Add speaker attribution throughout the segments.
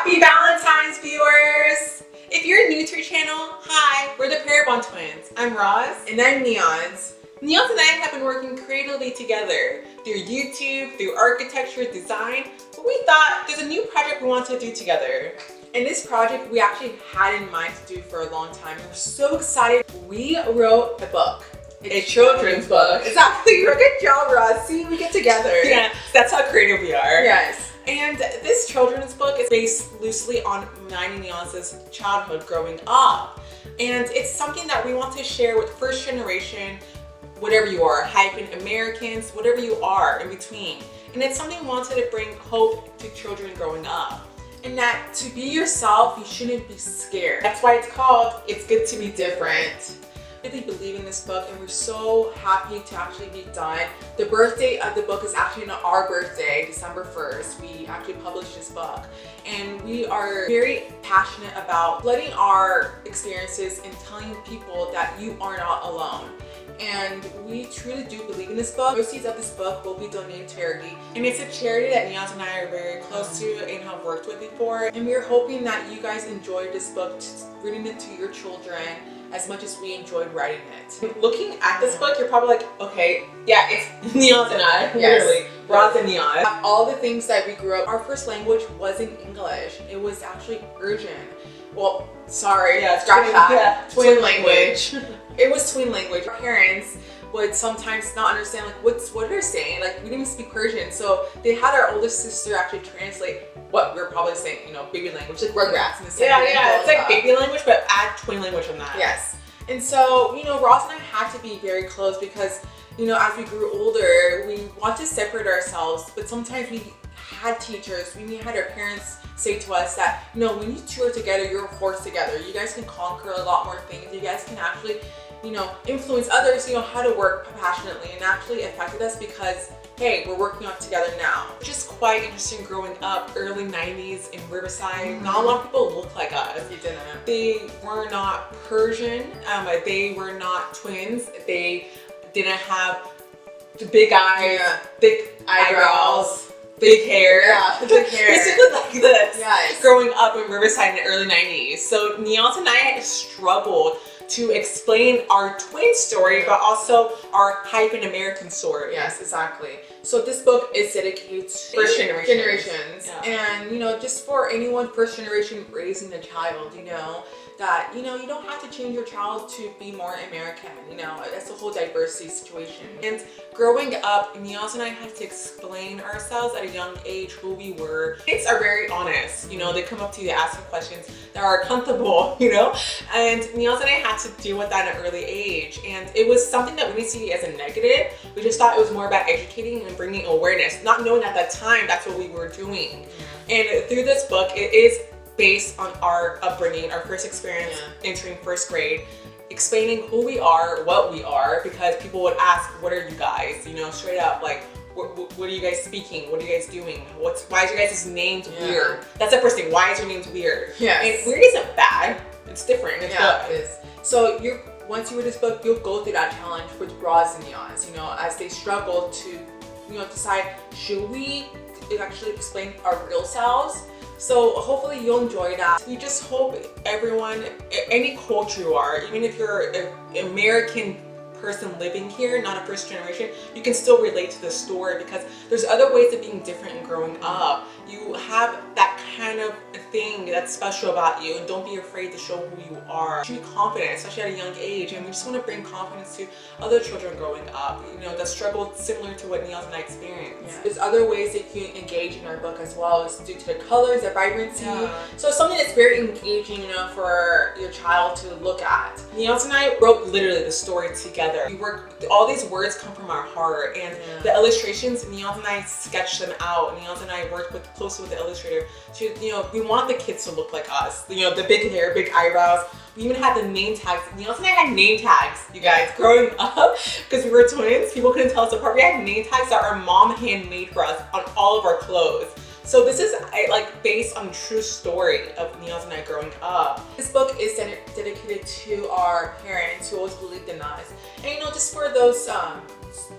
Speaker 1: Happy Valentine's, viewers! If you're new to our channel, hi, we're the Peyrovan twins. I'm Roz.
Speaker 2: And I'm Neons.
Speaker 1: Neons and I have been working creatively together through YouTube, through architecture, design, but we thought there's a new project we want to do together.
Speaker 2: And this project we actually had in mind to do for a long time. And we're so excited. We wrote a book.
Speaker 1: A children's book.
Speaker 2: Exactly. Good job, Roz. See, we get together.
Speaker 1: Yeah, that's how creative we are.
Speaker 2: Yes.
Speaker 1: And this children's book is based loosely on mine and Neons' childhood growing up. And it's something that we want to share with first generation, whatever you are, hyphen Americans, whatever you are in between. And it's something we wanted to bring hope to children growing up.
Speaker 2: And that to be yourself, you shouldn't be scared.
Speaker 1: That's why it's called It's Good to Be Different.
Speaker 2: I really believe in this book and we're so happy to actually be done. The birthday of the book is actually on our birthday, December 1st. We actually published this book and we are very passionate about letting our experiences and telling people that you are not alone. And we truly do believe in this book. Proceeds of this book will be donated to charity.
Speaker 1: And it's a charity that Neons and I are very close to and have worked with before.
Speaker 2: And we're hoping that you guys enjoyed this book, reading it to your children as much as we enjoyed writing it.
Speaker 1: Looking at this book, you're probably like, okay, yeah, it's Neons and I,
Speaker 2: yes.
Speaker 1: Literally. Roz and Neon.
Speaker 2: All the things that we grew up, our first language wasn't English. It was actually Persian. Well, sorry,
Speaker 1: yeah,
Speaker 2: scratch that.
Speaker 1: Yeah, twin language.
Speaker 2: It was twin language. Our parents would sometimes not understand like what they're saying. Like we didn't even speak Persian, so they had our oldest sister actually translate what we were probably saying, you know, baby language, like Rugrats in the same.
Speaker 1: Yeah, it's like baby language, but add twin language on that.
Speaker 2: Yes, and so you know, Ross and I had to be very close because you know, as we grew older, we want to separate ourselves, but sometimes we had teachers, we had our parents say to us that, you know, when you two are together, you're a force together. You guys can conquer a lot more things. You guys can actually, you know, influence others, you know, how to work passionately, and actually affected us because, hey, we're working on it together now.
Speaker 1: Just quite interesting growing up, early 90s in Riverside. Not a lot of people look like us.
Speaker 2: You didn't.
Speaker 1: They were not Persian, they were not twins. They didn't have the big eyes, thick eyebrows, big hair.
Speaker 2: Yeah, big hair.
Speaker 1: They still look like this.
Speaker 2: Yes.
Speaker 1: Growing up in Riverside in the early 90s. So Neons and I struggled to explain our twin story, but also our hyphen American story.
Speaker 2: Yes, exactly. So this book is dedicated to
Speaker 1: first
Speaker 2: generations.
Speaker 1: Yeah.
Speaker 2: And you know, just for anyone first generation raising a child, you know, that you know, you don't have to change your child to be more American, you know, that's a whole diversity situation.
Speaker 1: And growing up, Neons and I had to explain ourselves at a young age who we were. Kids are very honest, you know, they come up to you, they ask you questions that are comfortable, you know, and Neons and I had to deal with that at an early age. And it was something that we didn't see as a negative. We just thought it was more about educating and bringing awareness, not knowing at that time that's what we were doing. And through this book, it is based on our upbringing, our first experience entering first grade, explaining who we are, what we are, because people would ask, what are you guys? You know, straight up, like, what are you guys speaking? What are you guys doing? Why is your guys' names weird? That's the first thing. Why is your names weird?
Speaker 2: Yes.
Speaker 1: And weird isn't bad. It's different. It's good.
Speaker 2: It is. So once you read this book, you'll go through that challenge with Roz and Neons, you know, as they struggle to, you know, decide, should we actually explain our real selves? So hopefully you'll enjoy that. We just hope everyone, any culture you are, even if you're an American person living here, not a first generation, you can still relate to the story because there's other ways of being different and growing up. You have that kind of thing that's special about you, and don't be afraid to show who you are. You should be confident, especially at a young age, and we just want to bring confidence to other children growing up, you know, that struggled similar to what Neons and I experienced. Yeah. There's other ways that you can engage in our book as well, as due to the colors, the vibrancy.
Speaker 1: Yeah.
Speaker 2: So it's something that's very engaging, you know, for your child to look at.
Speaker 1: Neons and I wrote literally the story together. We worked, all these words come from our heart, and the illustrations, Neons and I sketched them out. Neons and I worked closely with the illustrator to, you know, we want the kids to look like us. You know, the big hair, big eyebrows. We even had the name tags. Neons and I had name tags, you guys, growing up, because we were twins. People couldn't tell us apart. We had name tags that our mom handmade for us on all of our clothes. So this is like based on true story of Neons and I growing up.
Speaker 2: This book is dedicated to our parents who always believed in us. And you know, just for those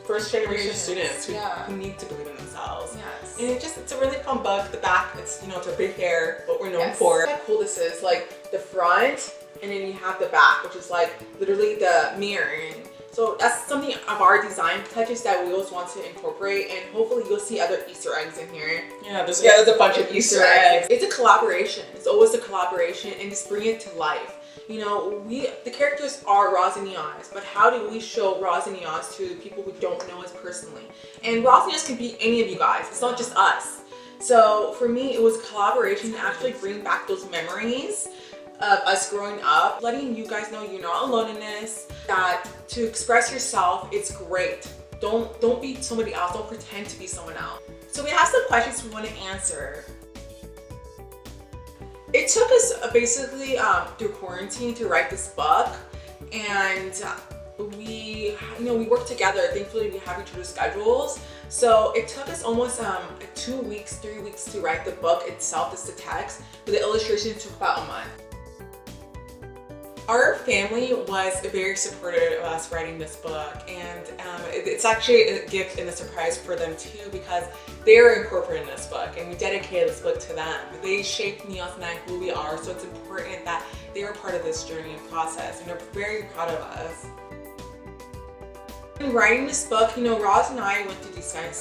Speaker 1: first generation students
Speaker 2: Yeah.
Speaker 1: who need to believe in themselves.
Speaker 2: Yes.
Speaker 1: And it's a really fun book. The back, it's it's a big hair, what we're known
Speaker 2: Yes.
Speaker 1: for.
Speaker 2: Look how cool this is. Like the front, and then you have the back, which is like literally the mirroring. So that's something of our design touches that we always want to incorporate, and hopefully you'll see other Easter eggs in here.
Speaker 1: Yeah, there's a bunch of Easter eggs.
Speaker 2: It's a collaboration. It's always a collaboration, and just bring it to life. You know, the characters are Roz and Niaz, but how do we show Roz and Niaz to people who don't know us personally? And Roz and Niaz can be any of you guys. It's not just us. So for me, it was collaboration to actually bring back those memories of us growing up, letting you guys know you're not alone in this, that to express yourself, it's great. Don't be somebody else. Don't pretend to be someone else. So we have some questions we want to answer. It took us basically through quarantine to write this book, and we work together. Thankfully, we have each other's schedules. So it took us almost 2 weeks, 3 weeks to write the book itself, just the text, but the illustration took about a month.
Speaker 1: Our family was very supportive of us writing this book, and it's actually a gift and a surprise for them too, because they are incorporating this book, and we dedicated this book to them. They shaped Niaz and I who we are, so it's important that they are part of this journey and process, and they're very proud of us. In writing this book, Roz and I went to design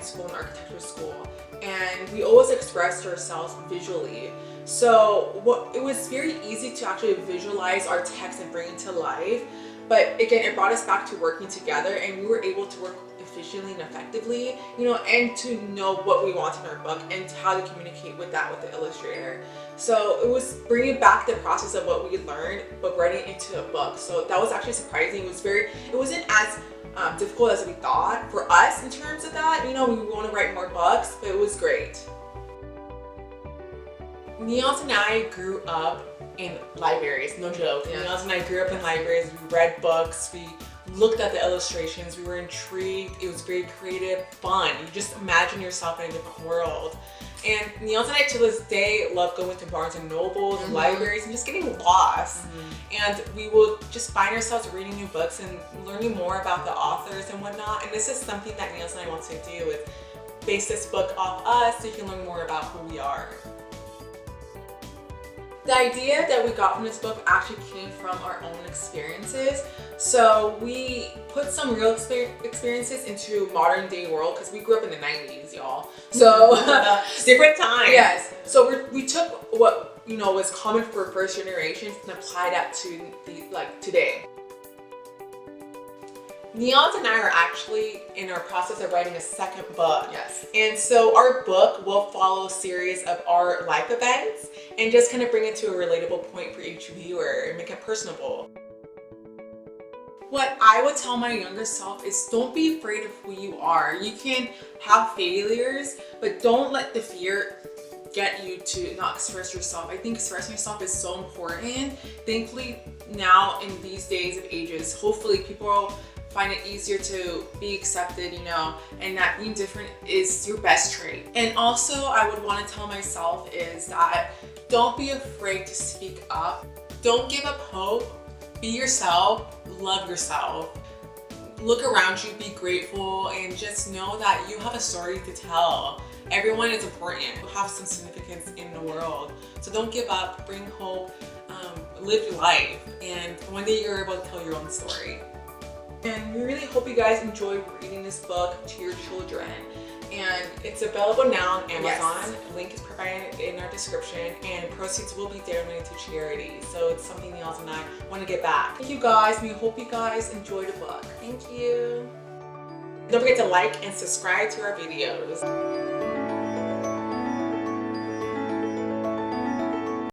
Speaker 1: school and architecture school, and we always expressed ourselves visually. So it was very easy to actually visualize our text and bring it to life. But again, it brought us back to working together, and we were able to work efficiently and effectively, and to know what we want in our book and how to communicate with the illustrator. So it was bringing back the process of what we learned, but writing it into a book. So that was actually surprising. It wasn't as difficult as we thought for us in terms of that. We want to write more books, but it was great. Niaz and I grew up in libraries, no joke.
Speaker 2: Yeah.
Speaker 1: Niaz and I grew up in libraries. We read books, we looked at the illustrations, we were intrigued. It was very creative, fun. You just imagine yourself in a different world. And Niaz and I to this day love going to Barnes and Noble, and libraries, and just getting lost. And we will just find ourselves reading new books and learning more about the authors and whatnot. And this is something that Niaz and I want to do, is base this book off us so you can learn more about who we are. The idea that we got from this book actually came from our own experiences. So we put some real experiences into modern day world, because we grew up in the 90s, y'all. So different times.
Speaker 2: Yes. So we took what was common for first generations and applied that to today.
Speaker 1: Niaz and I are actually in our process of writing a second book.
Speaker 2: Yes.
Speaker 1: And so our book will follow a series of our life events and just kind of bring it to a relatable point for each viewer and make it personable. What I would tell my younger self is, don't be afraid of who you are. You can have failures, but don't let the fear get you to not express yourself. I think expressing yourself is so important. Thankfully, now in these days of ages, hopefully people find it easier to be accepted, and that being different is your best trait. And also, I would want to tell myself is that don't be afraid to speak up. Don't give up hope. Be yourself. Love yourself. Look around you, be grateful, and just know that you have a story to tell. Everyone is important. You have some significance in the world. So don't give up. Bring hope. Live your life. And one day you're able to tell your own story. And we really hope you guys enjoy reading this book to your children. And it's available now on Amazon.
Speaker 2: Yes.
Speaker 1: Link is provided in our description, and proceeds will be donated to charity. So it's something Niaz and I want to get back. Thank you guys. We hope you guys enjoy the book. Thank you. Don't forget to like and subscribe to our videos.